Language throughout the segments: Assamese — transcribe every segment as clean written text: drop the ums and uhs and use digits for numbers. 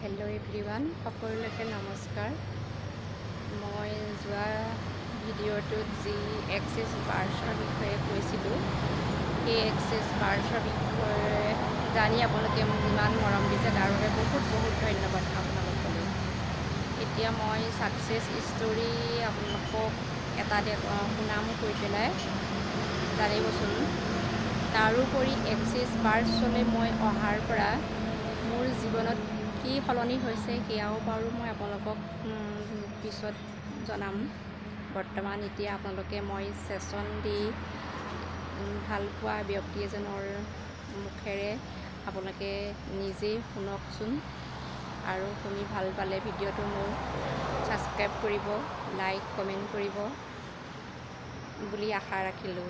হেল্ল' এভৰিৱান, সকলোকে নমস্কাৰ। মই যোৱা ভিডিঅ'টোত যি এক্সেছ বাৰ্ছৰ বিষয়ে কৈছিলোঁ, সেই এক্সেছ বাৰ্ছৰ বিষয়ে জানি আপোনালোকে মোক ইমান মৰম দিছে, তাৰ বাবে বহুত বহুত ধন্যবাদ আপোনালোকলৈ। এতিয়া মই ছাকচেছ ষ্টৰি আপোনালোকক এটা শুনাম কৈ পেলাই জানিবচোন। তাৰোপৰি এক্সেছ বাৰ্ছলৈ মই অহাৰ পৰা মোৰ জীৱনত কি সলনি হৈছে সেয়াও বাৰু মই আপোনালোকক পিছত জনাম। বৰ্তমান এতিয়া আপোনালোকে মই ছেশ্যন দি ভাল পোৱা ব্যক্তি এজনৰ মুখেৰে আপোনালোকে নিজেই শুনকচোন, আৰু শুনি ভাল পালে ভিডিঅ'টো মোৰ ছাবস্ক্ৰাইব কৰিব, লাইক কমেণ্ট কৰিব বুলি আশা ৰাখিলোঁ।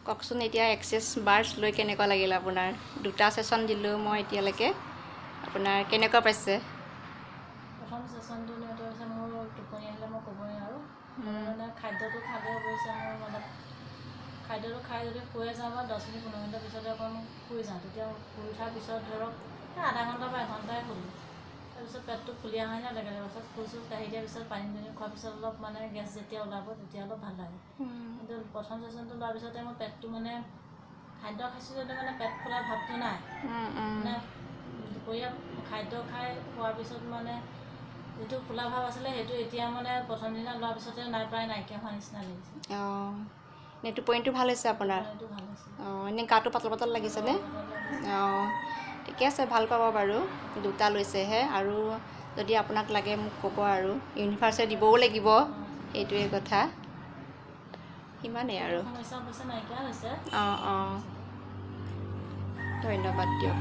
কওকচোন, এতিয়া এক্সেছ বাৰ্ছ লৈ কেনেকুৱা লাগিল আপোনাৰ? দুটা ছেশ্যন দিলোঁ মই এতিয়ালৈকে, আপোনাৰ কেনেকুৱা পাইছে? প্ৰথম ছেশ্যনটো নিওঁতে হৈছে মোৰ টোপনি আহিলে মই ক'বই নোৱাৰোঁ। মানে খাদ্যটো খালে অৱশ্যে মোৰ মানে খাদ্যটো খাই যদি শুয়ে যাওঁ বা 10 মিনিট 15 মিনিটৰ পিছতে অকণ শুই যাওঁ, তেতিয়া শুই উঠাৰ পিছত ধৰক আধা ঘণ্টা বা এঘণ্টাই শুলোঁ। তাৰপিছত পেটটো ফুলি অহা নিচিনা লাগে, তাৰপিছত খোজ চোজ কাঢ়ি দিয়াৰ পিছত পানী খোৱাৰ পিছত অলপ মানে গেছ যেতিয়া ওলাব তেতিয়া অলপ ভাল লাগে। কিন্তু প্ৰথম ছেশ্যনটো লোৱাৰ পিছতে মোৰ পেটটো মানে খাদ্য খাইছোঁ যদিও মানে পেট ফুলা ভাৱটো নাই। মানে দুপৰীয়া খাদ্য খাই খোৱাৰ পিছত মানে যিটো ফুলা ভাৱ আছিলে সেইটো এতিয়া মানে প্ৰথম দিনা লোৱাৰ পিছতে প্ৰায় নাইকিয়া হোৱা নিচিনা লাগিছে। অঁ, এনেই টোপনিটো ভাল হৈছে আপোনাৰ? টোপনিটো ভাল হৈছে। অঁ, এনেই গাটো পাতল পাতল লাগিছেনে? অঁ, ঠিকে আছে, ভাল পাব বাৰু। দুটা লৈছেহে, আৰু যদি আপোনাক লাগে মোক ক'ব, আৰু ইউনিভাৰ্চিটি দিবও লাগিব, সেইটোৱে কথা। সিমানেই আৰু। সমস্যা অৱশ্যে নাইকিয়া হৈছে। অঁ, ধন্যবাদ দিয়ক।